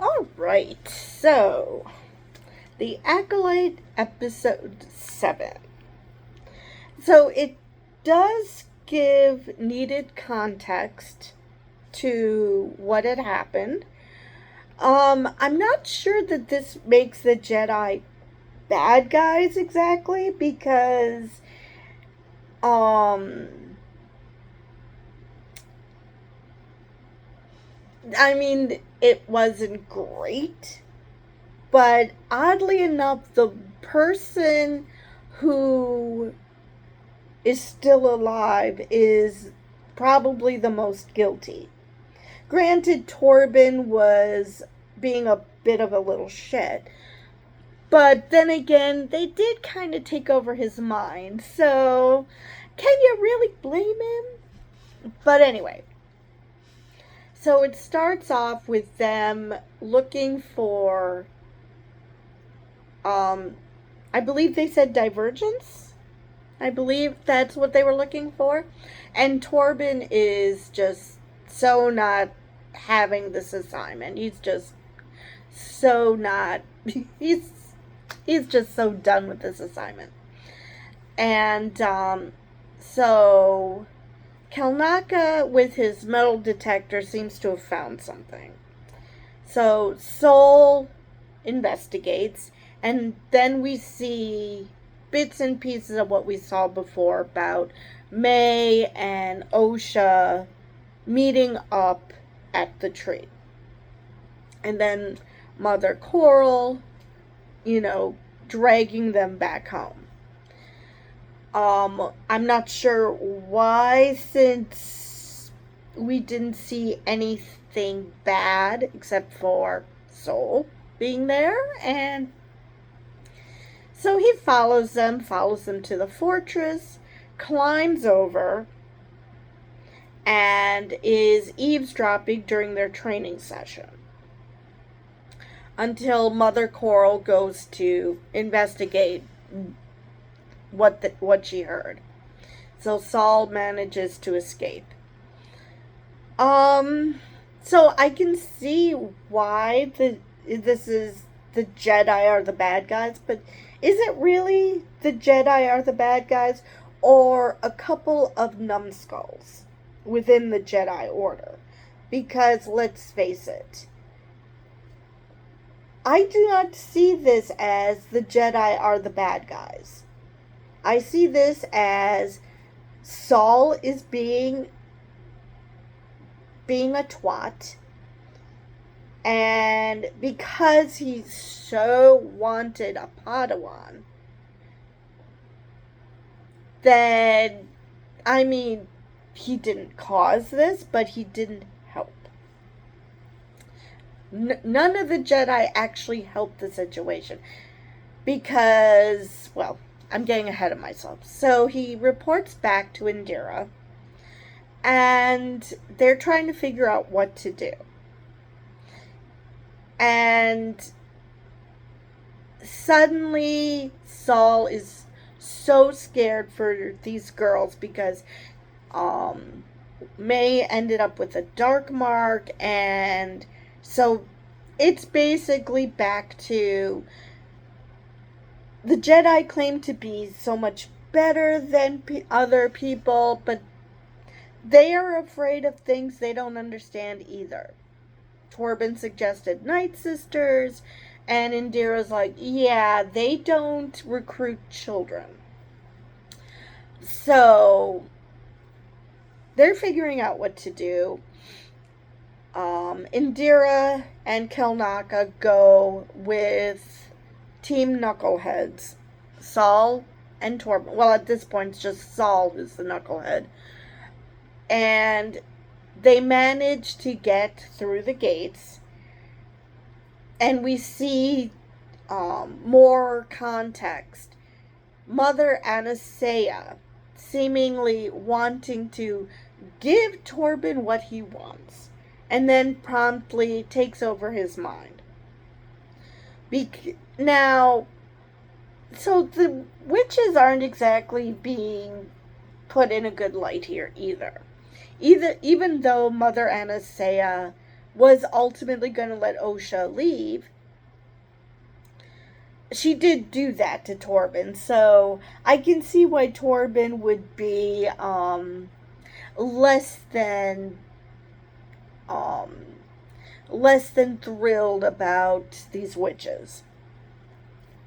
All right, so the Acolyte episode 7. So it does give needed context to what had happened. I'm not sure that this makes the Jedi bad guys exactly because um I mean it wasn't great, but oddly enough the person who is still alive is probably the most guilty. Granted, Torben was being a bit of a little shit, but then again, they did kind of take over his mind, so can you really blame him? But anyway, so it starts off with them looking for, um, I believe they said divergence. I believe that's what they were looking for. And Torben is just so not having this assignment. He's just so not he's just so done with this assignment. And so Kelnaka with his metal detector seems to have found something. So Sol investigates, and then we see bits and pieces of what we saw before about May and Osha meeting up at the tree. And then Mother Coral, dragging them back home. I'm not sure why, since we didn't see anything bad except for Sol being there, and so he follows them to the fortress, climbs over, and is eavesdropping during their training session until Mother Coral goes to investigate what she heard. So Sol manages to escape. So I can see why this is the Jedi are the bad guys, but is it really the Jedi are the bad guys, or a couple of numbskulls within the Jedi Order? Because let's face it, I do not see this as the Jedi are the bad guys. I see this as Sol is being a twat, and because he so wanted a Padawan, then, I mean, he didn't cause this, but he didn't help. None of the Jedi actually helped the situation because, well, I'm getting ahead of myself. So he reports back to Indira, and they're trying to figure out what to do. And suddenly Sol is so scared for these girls because May ended up with a dark mark, and so it's basically back to the Jedi claim to be so much better than other people, but they are afraid of things they don't understand either. Torben suggested Night Sisters, and Indira's like, yeah, they don't recruit children. So they're figuring out what to do. Indira and Kelnaka go with Team Knuckleheads. Sol and Torben. Well, at this point, it's just Sol who's the Knucklehead. And they manage to get through the gates. And we see more context. Mother Anastasia seemingly wanting to give Torben what he wants, and then promptly takes over his mind. Now, so the witches aren't exactly being put in a good light here either. Even though Mother Anastasia was ultimately going to let Osha leave, she did do that to Torben. So I can see why Torben would be less than um, less than thrilled about these witches.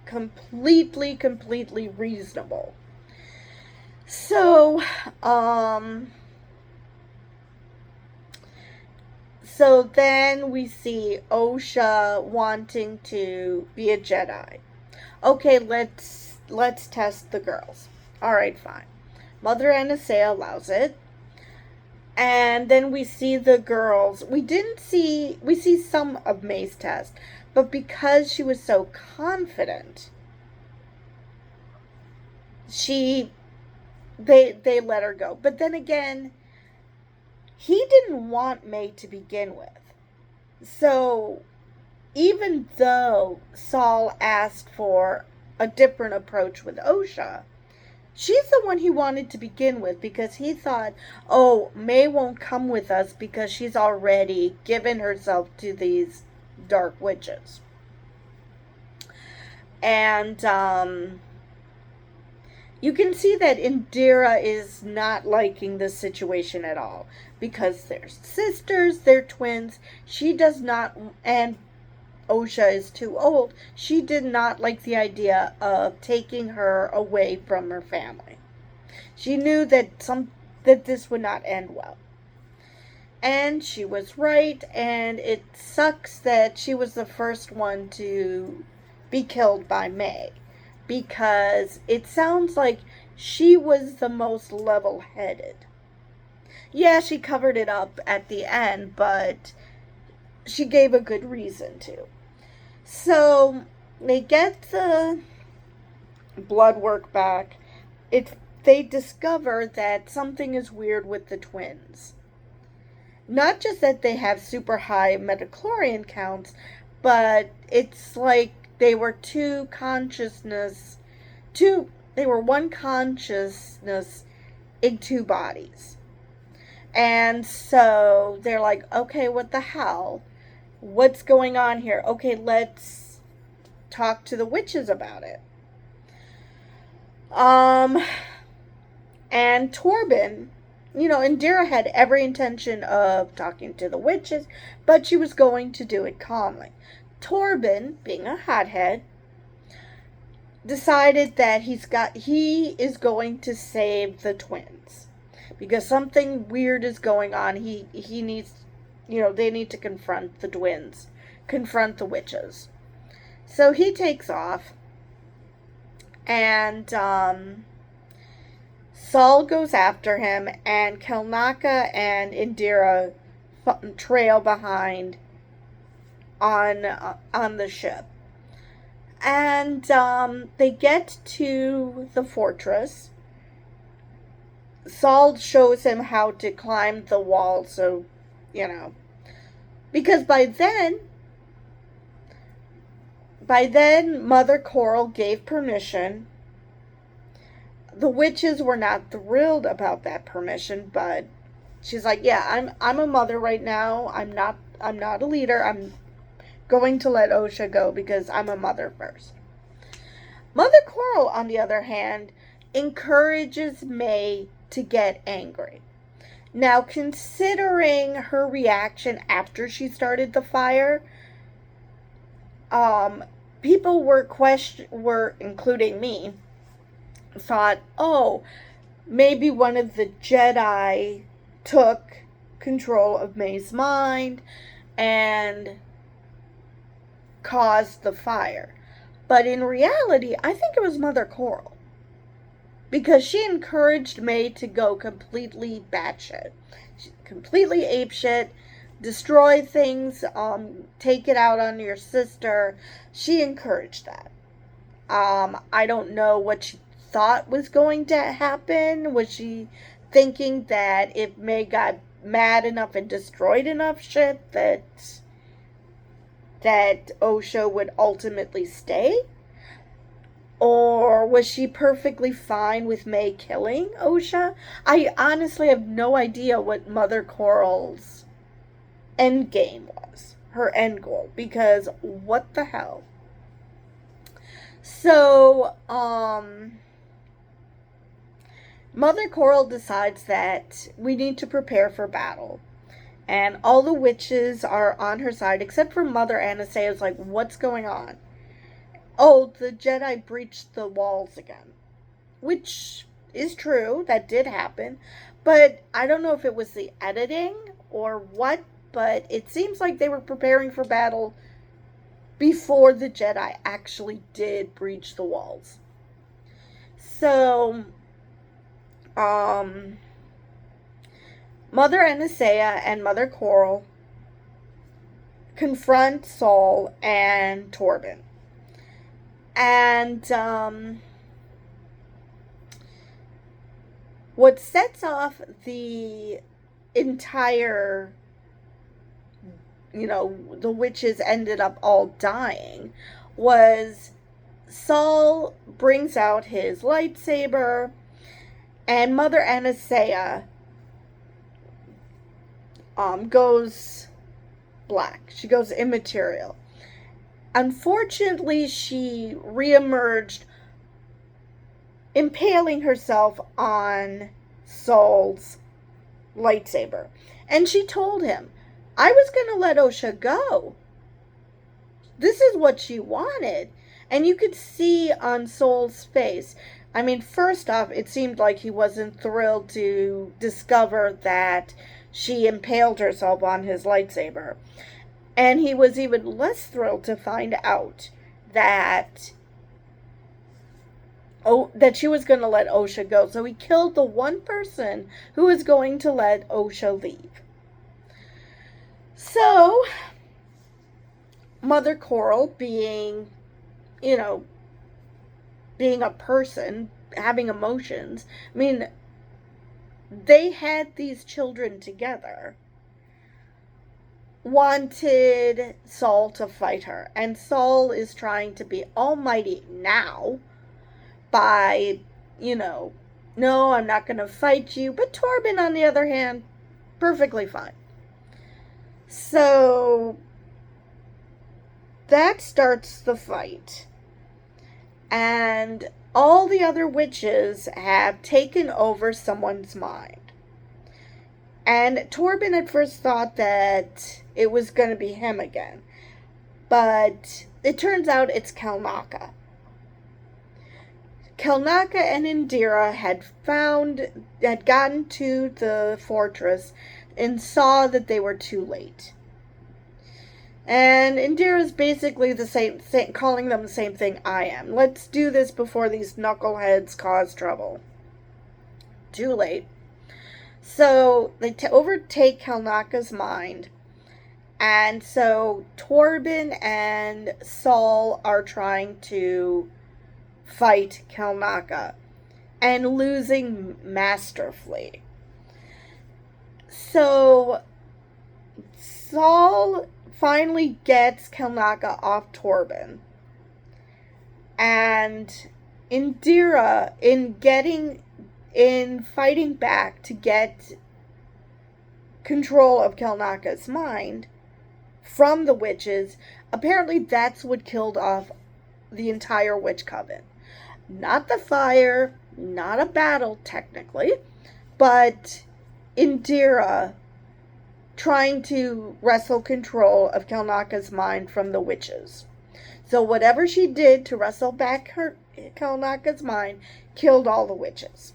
Completely reasonable. So, so then we see Osha wanting to be a Jedi. Okay, let's test the girls. All right, fine. Mother Anastasia allows it. And then we see the girls. We see some of May's test, but because she was so confident, they let her go. But then again, he didn't want May to begin with. So even though Saul asked for a different approach with Osha, she's the one he wanted to begin with, because he thought, oh, May won't come with us because she's already given herself to these dark witches. And you can see that Indira is not liking this situation at all, because they're sisters, they're twins. She does not, and Osha is too old. She did not like the idea of taking her away from her family. She knew that this would not end well. And she was right, and it sucks that she was the first one to be killed by May, because it sounds like she was the most level-headed. Yeah, she covered it up at the end, but she gave a good reason to. So they get the blood work back. They discover that something is weird with the twins. Not just that they have super high metachlorian counts, but it's like they were one consciousness in two bodies. And so they're like, okay, what the hell? What's going on here? Okay, let's talk to the witches about it. And Torben, Indira had every intention of talking to the witches, but she was going to do it calmly. Torben, being a hothead, decided that he is going to save the twins, because something weird is going on. He needs, they need to confront the twins, confront the witches. So he takes off, and Saul goes after him, and Kelnaka and Indira trail behind on the ship. And they get to the fortress. Saul shows him how to climb the wall, so, because by then Mother Coral gave permission. The witches were not thrilled about that permission, but she's like, yeah, I'm a mother right now. I'm not a leader. I'm going to let Osha go because I'm a mother first. Mother Coral, on the other hand, encourages May to get angry. Now, considering her reaction after she started the fire, people were, including me, thought, oh, maybe one of the Jedi took control of May's mind and caused the fire. But in reality, I think it was Mother Coral, because she encouraged May to go completely batshit, completely apeshit, destroy things, take it out on your sister. She encouraged that. I don't know what she thought was going to happen. Was she thinking that if May got mad enough and destroyed enough shit that Osha would ultimately stay? Or was she perfectly fine with May killing Osha? I honestly have no idea what Mother Coral's endgame her end goal, because what the hell? So, Mother Coral decides that we need to prepare for battle. And all the witches are on her side, except for Mother Anastasia's like, what's going on? Oh, the Jedi breached the walls again. Which is true, that did happen. But I don't know if it was the editing or what, but it seems like they were preparing for battle before the Jedi actually did breach the walls. So, Mother Anastasia and Mother Coral confront Saul and Torben. And what sets off the entire, the witches ended up all dying, was Saul brings out his lightsaber, and Mother Anastasia goes black. She goes immaterial. Unfortunately, she reemerged, impaling herself on Saul's lightsaber. And she told him, I was going to let Osha go. This is what she wanted. And you could see on Saul's face, I mean, first off, it seemed like he wasn't thrilled to discover that she impaled herself on his lightsaber. And he was even less thrilled to find out that that she was going to let Osha go. So he killed the one person who was going to let Osha leave. So, Mother Coral, being a person, having emotions, I mean, they had these children together, wanted Saul to fight her. And Saul is trying to be almighty now by, no, I'm not going to fight you. But Torben, on the other hand, perfectly fine. So that starts the fight. And all the other witches have taken over someone's mind. And Torben at first thought that it was going to be him again. But it turns out it's Kelnaka. Kelnaka and Indira had gotten to the fortress and saw that they were too late. And Indira's basically the same, calling them the same thing I am. Let's do this before these knuckleheads cause trouble. Too late. So they overtake Kelnaka's mind. And so Torben and Saul are trying to fight Kelnaka, and losing masterfully. So Saul finally gets Kelnaka off Torben, and Indira, in fighting back to get control of Kelnaka's mind from the witches, apparently that's what killed off the entire witch coven. Not the fire, not a battle technically, but Indira trying to wrestle control of Kelnaka's mind from the witches. So whatever she did to wrestle back Kelnaka's mind killed all the witches.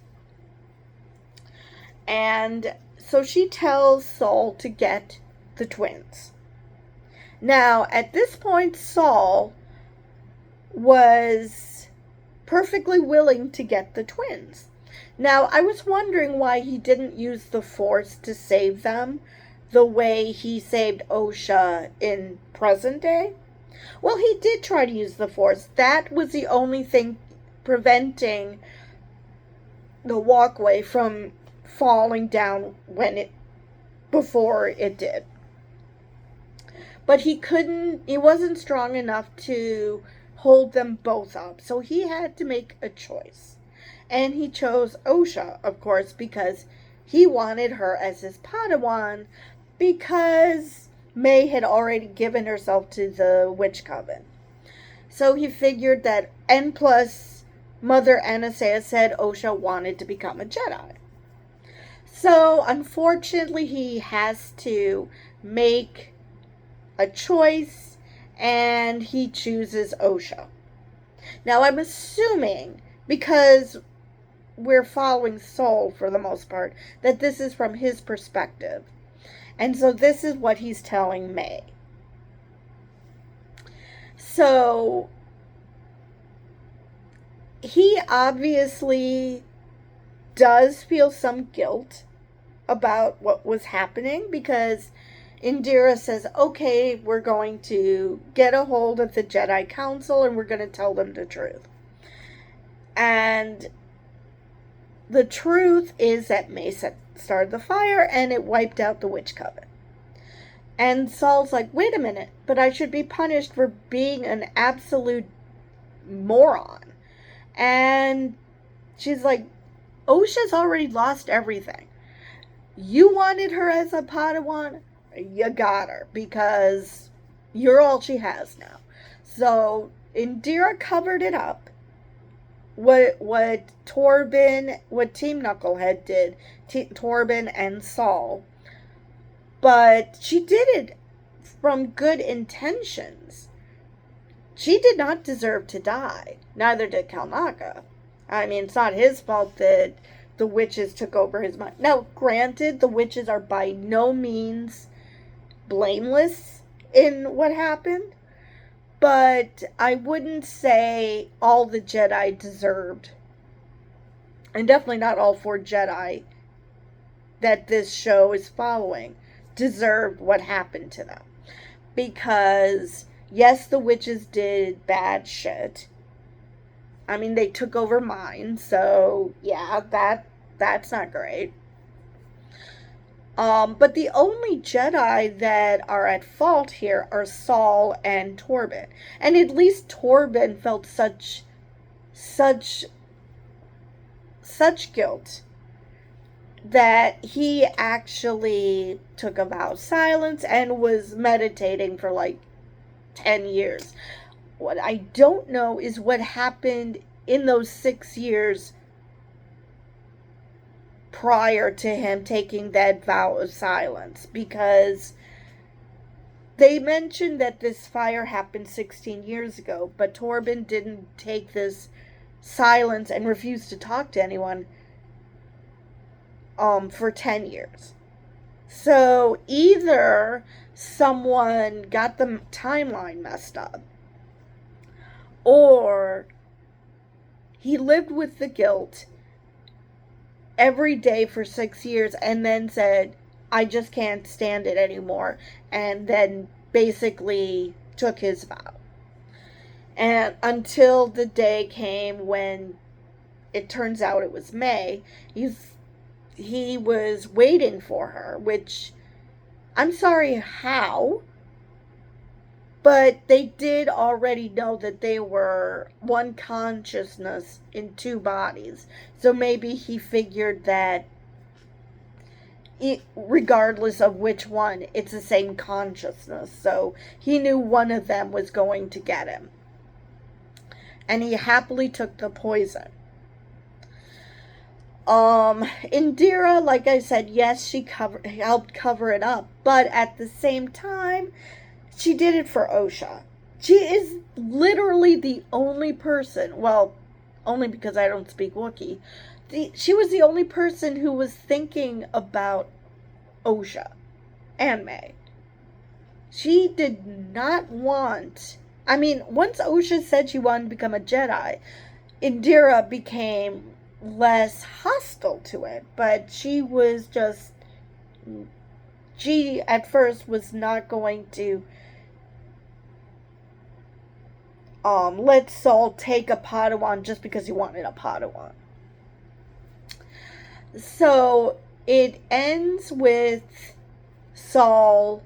And so she tells Saul to get the twins. Now, at this point, Saul was perfectly willing to get the twins. Now, I was wondering why he didn't use the Force to save them the way he saved Osha in present day. Well, he did try to use the Force. That was the only thing preventing the walkway from falling down before it did. But he wasn't strong enough to hold them both up. So he had to make a choice. And he chose Osha, of course, because he wanted her as his Padawan, because May had already given herself to the witch coven. So he figured that, and plus, Mother Anastasia said Osha wanted to become a Jedi. So, unfortunately, he has to make a choice, and he chooses Osha. Now, I'm assuming, because we're following Soul for the most part, that this is from his perspective. And so this is what he's telling May. So he obviously does feel some guilt about what was happening, because Indira says, okay, we're going to get a hold of the Jedi Council and we're going to tell them the truth. And the truth is that May started the fire and it wiped out the witch coven. And Saul's like, wait a minute, but I should be punished for being an absolute moron. And she's like, Osha's already lost everything. You wanted her as a Padawan, you got her, because you're all she has now. So Indira covered it up. What Torben, what Team Knucklehead did, Torben and Saul. But she did it from good intentions. She did not deserve to die. Neither did Kalnaka. I mean, it's not his fault that the witches took over his mind. Now, granted, the witches are by no means blameless in what happened, but I wouldn't say all the Jedi deserved, and definitely not all 4 Jedi that this show is following, deserved what happened to them. Because, yes, the witches did bad shit. I mean, they took over mine, so yeah, that's not great. But the only Jedi that are at fault here are Saul and Torben. And at least Torben felt such guilt that he actually took a vow of silence and was meditating for like 10 years. What I don't know is what happened in those 6 years prior to him taking that vow of silence, because they mentioned that this fire happened 16 years ago, but Torben didn't take this silence and refused to talk to anyone for 10 years. So either someone got the timeline messed up, or he lived with the guilt every day for 6 years and then said, I just can't stand it anymore, and then basically took his vow. And until the day came when it turns out it was May, he was waiting for her, which, I'm sorry how, but they did already know that they were one consciousness in 2 bodies. So maybe he figured that regardless of which one, it's the same consciousness. So he knew one of them was going to get him. And he happily took the poison. Indira, like I said, yes, she helped cover it up, but at the same time, she did it for Osha. She is literally the only person, well, only because I don't speak Wookiee, she was the only person who was thinking about Osha and May. She did not want, I mean, once Osha said she wanted to become a Jedi, Indira became less hostile to it, but she at first was not going to let Saul take a Padawan just because he wanted a Padawan. So it ends with Saul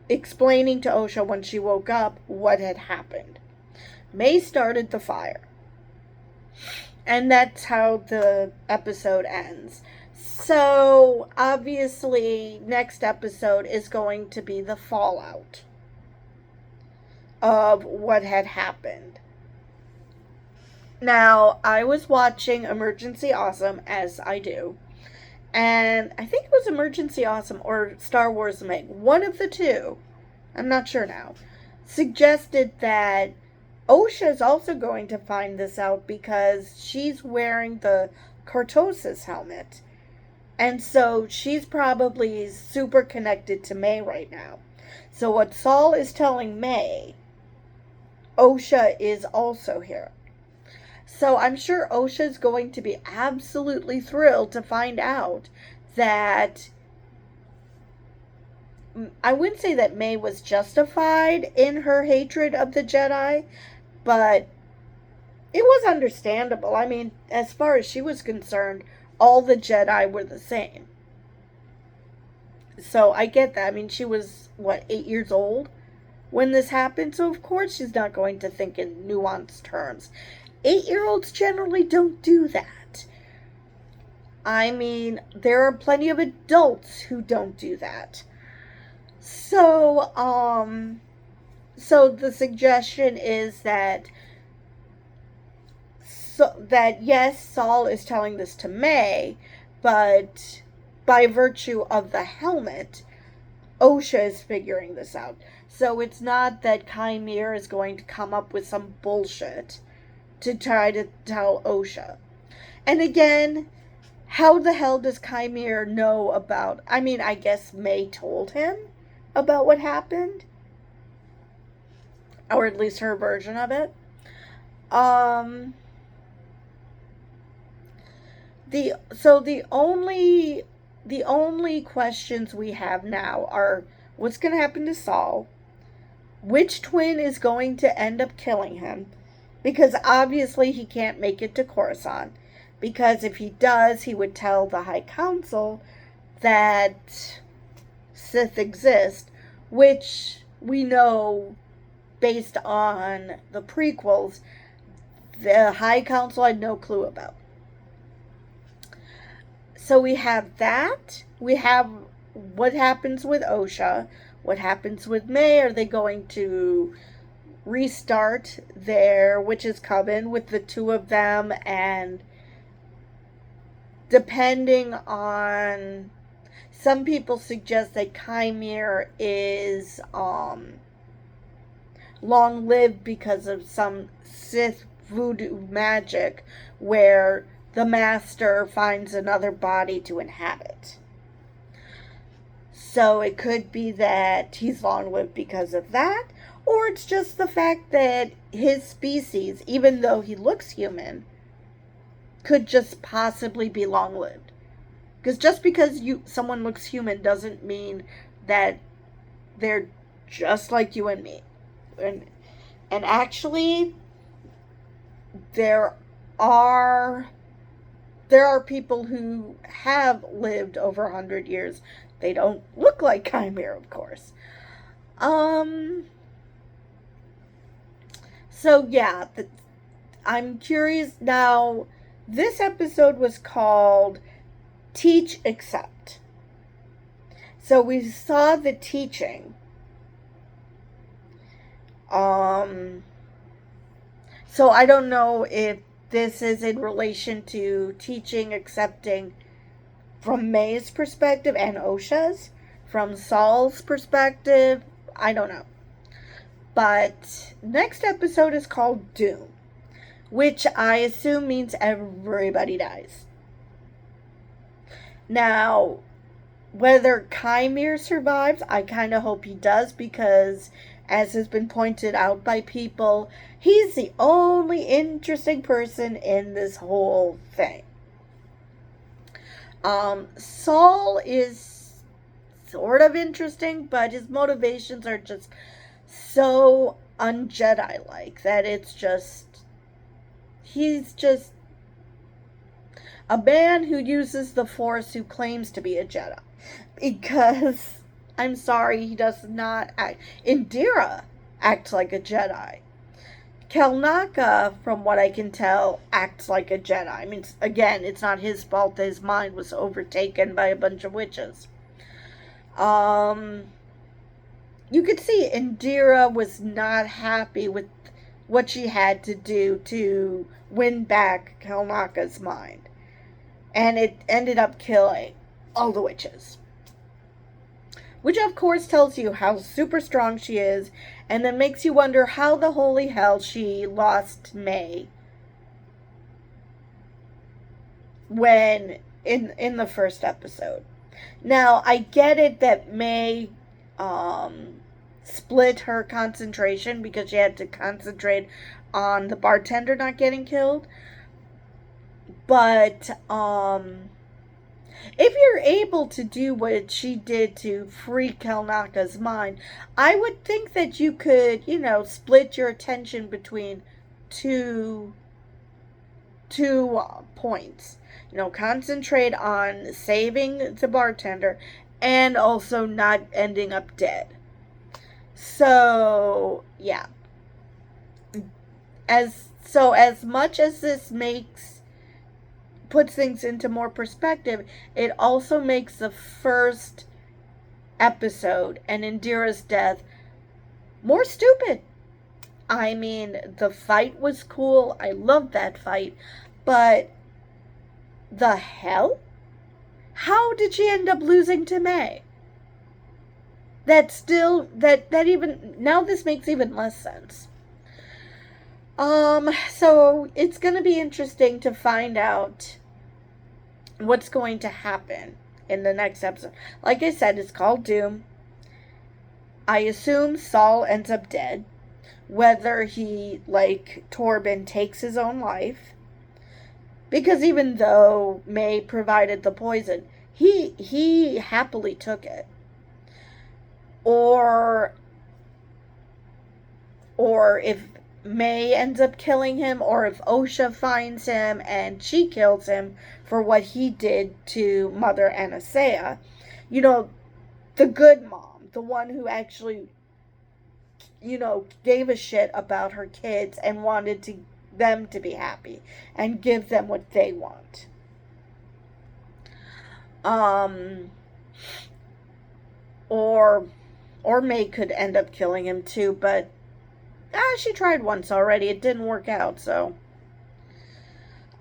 explaining to Osha when she woke up what had happened. May started the fire. And that's how the episode ends. So, obviously, next episode is going to be the fallout of what had happened. Now, I was watching Emergency Awesome, as I do, and I think it was Emergency Awesome or Star Wars Meg, one of the two, I'm not sure now, suggested that OSHA is also going to find this out because she's wearing the cortosis helmet. And so she's probably super connected to May right now. So what Saul is telling May, OSHA is also here. So I'm sure OSHA is going to be absolutely thrilled to find out that, I wouldn't say that May was justified in her hatred of the Jedi, but it was understandable. I mean, as far as she was concerned, all the Jedi were the same. So I get that. I mean, she was, 8 years old when this happened? So of course she's not going to think in nuanced terms. 8-year-olds generally don't do that. I mean, there are plenty of adults who don't do that. So, so the suggestion is that yes, Saul is telling this to May, but by virtue of the helmet, OSHA is figuring this out. So it's not that Chimere is going to come up with some bullshit to try to tell OSHA. And again, how the hell does Chimere know about... I mean, I guess May told him about what happened. Or at least her version of it. The only questions we have now are what's going to happen to Saul, which twin is going to end up killing him, because obviously he can't make it to Coruscant, because if he does, he would tell the High Council that Sith exist, which we know based on the prequels, the High Council had no clue about. So we have that. We have what happens with OSHA. What happens with May? Are they going to restart their Witches' Coven with the two of them? And depending on... Some people suggest that Chimere is long-lived because of some Sith voodoo magic where the master finds another body to inhabit. So it could be that he's long-lived because of that, or it's just the fact that his species, even though he looks human, could just possibly be long-lived. Because just because someone looks human doesn't mean that they're just like you and me. And actually, there are people who have lived over 100 years. They don't look like Chimere, of course. So yeah, I'm curious now. This episode was called Teach Accept. So we saw the teaching. So I don't know if this is in relation to teaching, accepting from May's perspective and OSHA's, from Saul's perspective. I don't know. But next episode is called Doom, which I assume means everybody dies. Now, whether Chimere survives, I kind of hope he does, because as has been pointed out by people, he's the only interesting person in this whole thing. Saul is sort of interesting, but his motivations are just so un-Jedi-like that it's just... He's just a man who uses the Force who claims to be a Jedi. Because... I'm sorry, he does not act... Indira acts like a Jedi. Kelnaka, from what I can tell, acts like a Jedi. I mean, again, it's not his fault that his mind was overtaken by a bunch of witches. You could see Indira was not happy with what she had to do to win back Kelnaka's mind. And it ended up killing all the witches. Which, of course, tells you how super strong she is, and then makes you wonder how the holy hell she lost May when in the first episode. Now, I get it that May split her concentration because she had to concentrate on the bartender not getting killed. But if you're able to do what she did to free Kelnaka's mind, I would think that you could, split your attention between two points. Concentrate on saving the bartender and also not ending up dead. So, yeah. As much as this puts things into more perspective, it also makes the first episode and Indira's death more stupid. I mean, the fight was cool. I loved that fight. But the hell? How did she end up losing to May? That even now this makes even less sense. So it's going to be interesting to find out what's going to happen in the next episode. Like I said, it's called Doom. I assume Saul ends up dead. Whether he, like Torben, takes his own life. Because even though May provided the poison, he happily took it. Or if May ends up killing him, or if Osha finds him and she kills him for what he did to Mother Anasea. The good mom, the one who actually, gave a shit about her kids and wanted them to be happy and give them what they want. Or May could end up killing him too, but she tried once already. It didn't work out, so.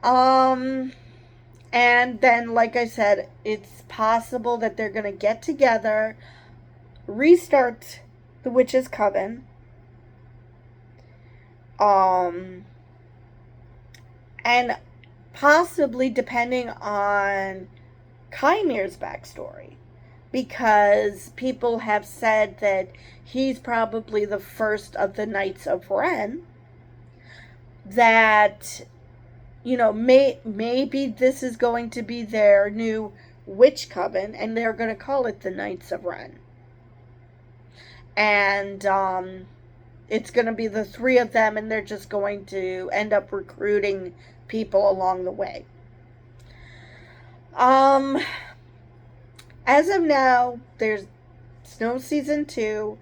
And then, like I said, it's possible that they're going to get together, restart the Witches' Coven, and possibly, depending on Kymir's backstory, because people have said that he's probably the first of the Knights of Ren, that, maybe this is going to be their new witch coven, and they're going to call it the Knights of Ren. And it's going to be the three of them, and they're just going to end up recruiting people along the way. As of now, there's no season 2.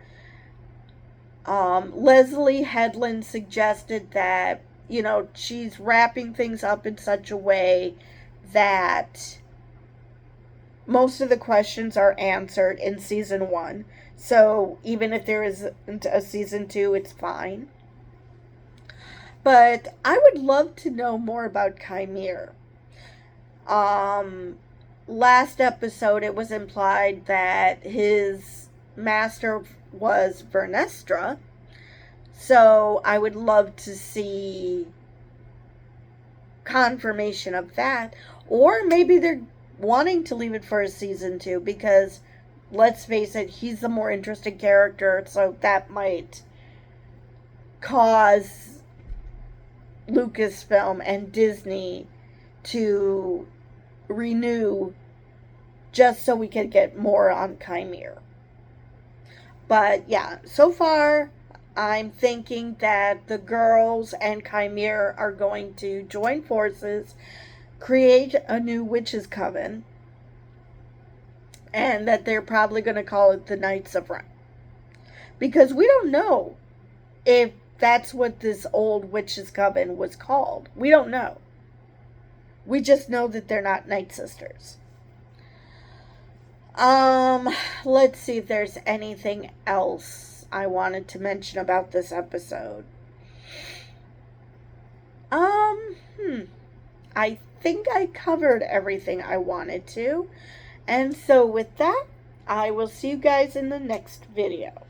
Leslie Headland suggested that, she's wrapping things up in such a way that most of the questions are answered in season 1. So even if there isn't a season 2, it's fine. But I would love to know more about Kymir. Last episode, it was implied that his master was Vernestra. So I would love to see confirmation of that. Or maybe they're wanting to leave it for a season 2, because let's face it, he's the more interesting character, so that might cause Lucasfilm and Disney to renew just so we can get more on Kymir. But yeah, so far I'm thinking that the girls and Kymir are going to join forces, create a new witches coven, and that they're probably going to call it the Knights of Ren. Because we don't know if that's what this old witch's coven was called. We don't know. We just know that they're not Night Sisters. Let's see if there's anything else I wanted to mention about this episode. I think I covered everything I wanted to. And so with that, I will see you guys in the next video.